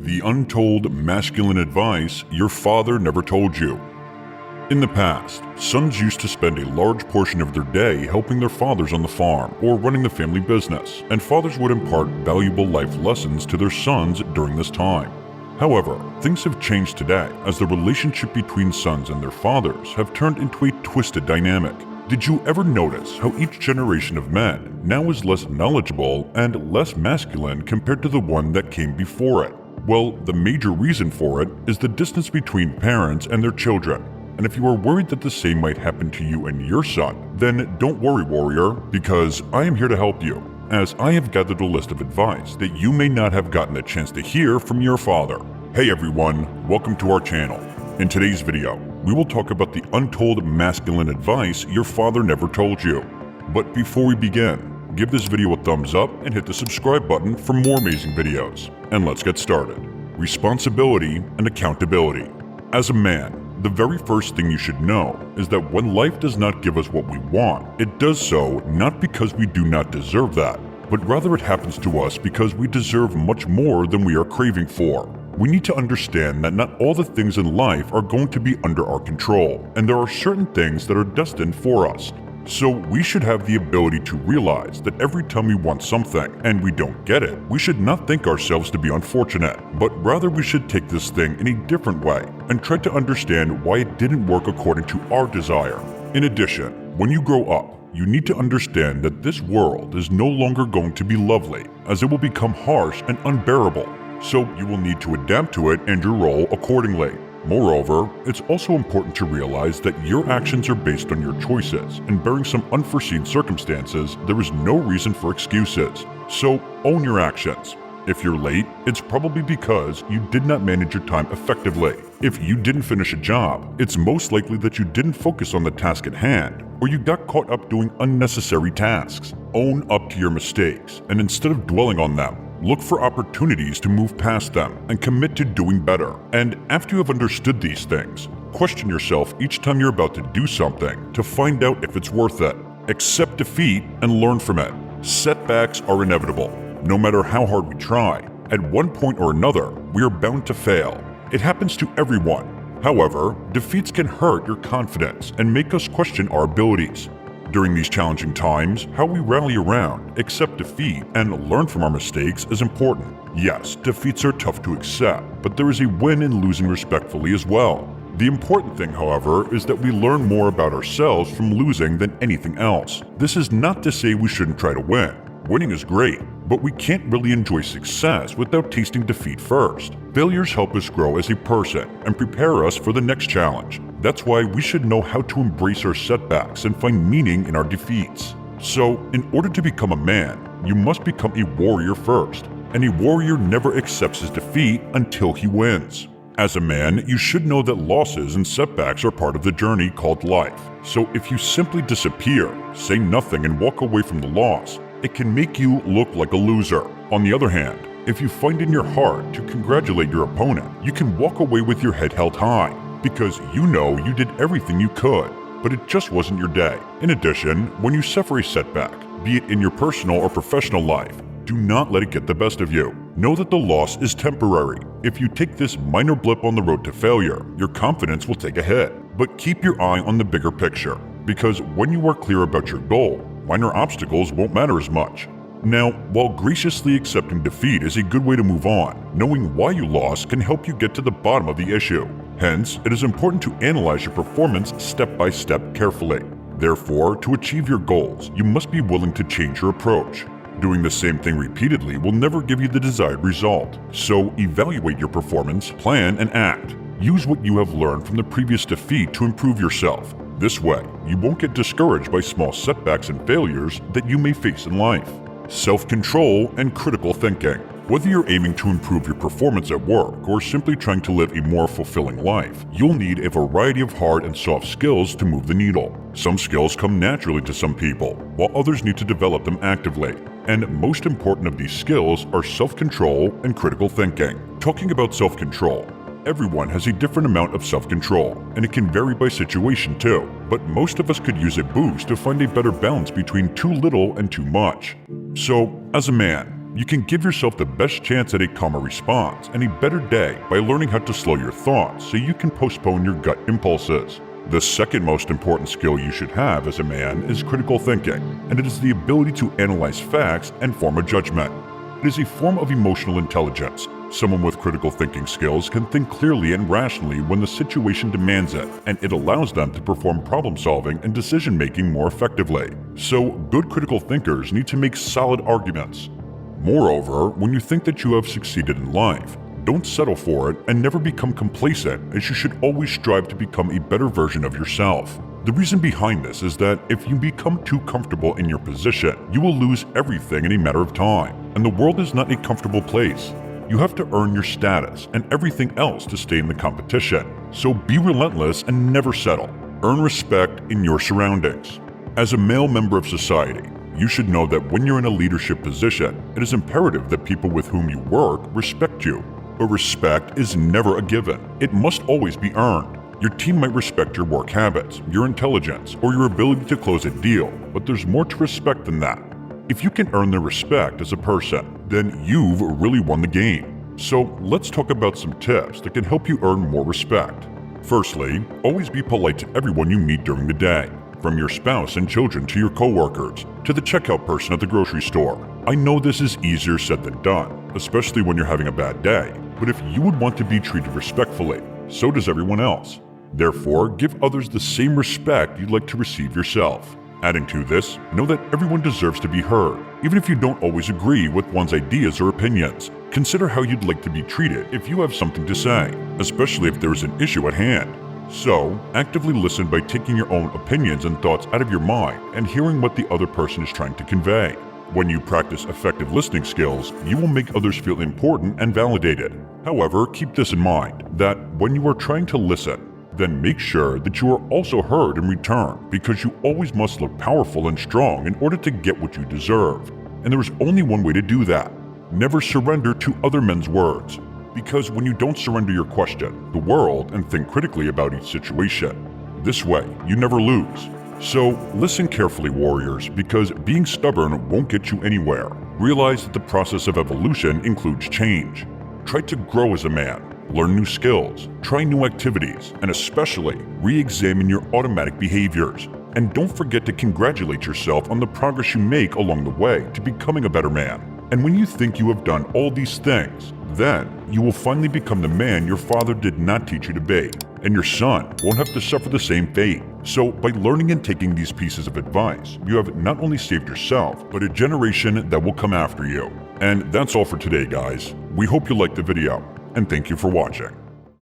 The untold masculine advice your father never told you. In the past, sons used to spend a large portion of their day helping their fathers on the farm or running the family business, and fathers would impart valuable life lessons to their sons during this time. However, things have changed today as the relationship between sons and their fathers have turned into a twisted dynamic. Did you ever notice how each generation of men now is less knowledgeable and less masculine compared to the one that came before it? Well, the major reason for it is the distance between parents and their children. And if you are worried that the same might happen to you and your son, then don't worry, warrior, because I am here to help you, as I have gathered a list of advice that you may not have gotten a chance to hear from your father. Hey everyone, welcome to our channel. In today's video, we will talk about the untold masculine advice your father never told you. But before we begin, give this video a thumbs up and hit the subscribe button for more amazing videos. And let's get started. Responsibility and accountability. As a man, the very first thing you should know is that when life does not give us what we want, it does so not because we do not deserve that, but rather it happens to us because we deserve much more than we are craving for. We need to understand that not all the things in life are going to be under our control, and there are certain things that are destined for us. So we should have the ability to realize that every time we want something and we don't get it, we should not think ourselves to be unfortunate, but rather we should take this thing in a different way and try to understand why it didn't work according to our desire. In addition, when you grow up, you need to understand that this world is no longer going to be lovely, as it will become harsh and unbearable. So you will need to adapt to it and your role accordingly. Moreover, it's also important to realize that your actions are based on your choices, and barring some unforeseen circumstances, there is no reason for excuses. So own your actions. If you're late, it's probably because you did not manage your time effectively. If you didn't finish a job, it's most likely that you didn't focus on the task at hand, or you got caught up doing unnecessary tasks. Own up to your mistakes, and instead of dwelling on them, look for opportunities to move past them and commit to doing better. And after you have understood these things, question yourself each time you're about to do something to find out if it's worth it. Accept defeat and learn from it. Setbacks are inevitable. No matter how hard we try, at one point or another, we are bound to fail. It happens to everyone. However, defeats can hurt your confidence and make us question our abilities. During these challenging times, how we rally around, accept defeat, and learn from our mistakes is important. Yes, defeats are tough to accept, but there is a win in losing respectfully as well. The important thing, however, is that we learn more about ourselves from losing than anything else. This is not to say we shouldn't try to win. Winning is great, but we can't really enjoy success without tasting defeat first. Failures help us grow as a person and prepare us for the next challenge. That's why we should know how to embrace our setbacks and find meaning in our defeats. So, in order to become a man, you must become a warrior first, and a warrior never accepts his defeat until he wins. As a man, you should know that losses and setbacks are part of the journey called life. So if you simply disappear, say nothing, and walk away from the loss, it can make you look like a loser. On the other hand, if you find in your heart to congratulate your opponent, you can walk away with your head held high, because you know you did everything you could, but it just wasn't your day. In addition, when you suffer a setback, be it in your personal or professional life, do not let it get the best of you. Know that the loss is temporary. If you take this minor blip on the road to failure, your confidence will take a hit. But keep your eye on the bigger picture, because when you are clear about your goal, minor obstacles won't matter as much. Now, while graciously accepting defeat is a good way to move on, knowing why you lost can help you get to the bottom of the issue. Hence, it is important to analyze your performance step by step carefully. Therefore, to achieve your goals, you must be willing to change your approach. Doing the same thing repeatedly will never give you the desired result. So evaluate your performance, plan, and act. Use what you have learned from the previous defeat to improve yourself. This way, you won't get discouraged by small setbacks and failures that you may face in life. Self-control and critical thinking. Whether you're aiming to improve your performance at work or simply trying to live a more fulfilling life, you'll need a variety of hard and soft skills to move the needle. Some skills come naturally to some people, while others need to develop them actively. And most important of these skills are self-control and critical thinking. Talking about self-control, everyone has a different amount of self-control, and it can vary by situation too. But most of us could use a boost to find a better balance between too little and too much. So, as a man, You can give yourself the best chance at a calmer response and a better day by learning how to slow your thoughts so you can postpone your gut impulses. The second most important skill you should have as a man is critical thinking, and it is the ability to analyze facts and form a judgment. It is a form of emotional intelligence. Someone with critical thinking skills can think clearly and rationally when the situation demands it, and it allows them to perform problem solving and decision making more effectively. So, good critical thinkers need to make solid arguments. Moreover, when you think that you have succeeded in life, don't settle for it and never become complacent, as you should always strive to become a better version of yourself. The reason behind this is that if you become too comfortable in your position, you will lose everything in a matter of time, and the world is not a comfortable place. You have to earn your status and everything else to stay in the competition. So be relentless and never settle. Earn respect in your surroundings. As a male member of society, you should know that when you're in a leadership position, it is imperative that people with whom you work respect you. But respect is never a given. It must always be earned. Your team might respect your work habits, your intelligence, or your ability to close a deal, but there's more to respect than that. If you can earn their respect as a person, then you've really won the game. So let's talk about some tips that can help you earn more respect. Firstly, always be polite to everyone you meet during the day. From your spouse and children to your coworkers, to the checkout person at the grocery store. I know this is easier said than done, especially when you're having a bad day, but if you would want to be treated respectfully, so does everyone else. Therefore, give others the same respect you'd like to receive yourself. Adding to this, know that everyone deserves to be heard, even if you don't always agree with one's ideas or opinions. Consider how you'd like to be treated if you have something to say, especially if there is an issue at hand. So, actively listen by taking your own opinions and thoughts out of your mind and hearing what the other person is trying to convey. When you practice effective listening skills, you will make others feel important and validated. However, keep this in mind, that when you are trying to listen, then make sure that you are also heard in return, because you always must look powerful and strong in order to get what you deserve. And there is only one way to do that. Never surrender to other men's words. Because when you don't surrender your question, the world, and think critically about each situation, this way you never lose. So listen carefully, warriors, because being stubborn won't get you anywhere. Realize that the process of evolution includes change. Try to grow as a man, learn new skills, try new activities, and especially re-examine your automatic behaviors. And don't forget to congratulate yourself on the progress you make along the way to becoming a better man. And when you think you have done all these things, then you will finally become the man your father did not teach you to be, and your son won't have to suffer the same fate. So by learning and taking these pieces of advice, you have not only saved yourself, but a generation that will come after you. And that's all for today, guys. We hope you liked the video, and thank you for watching.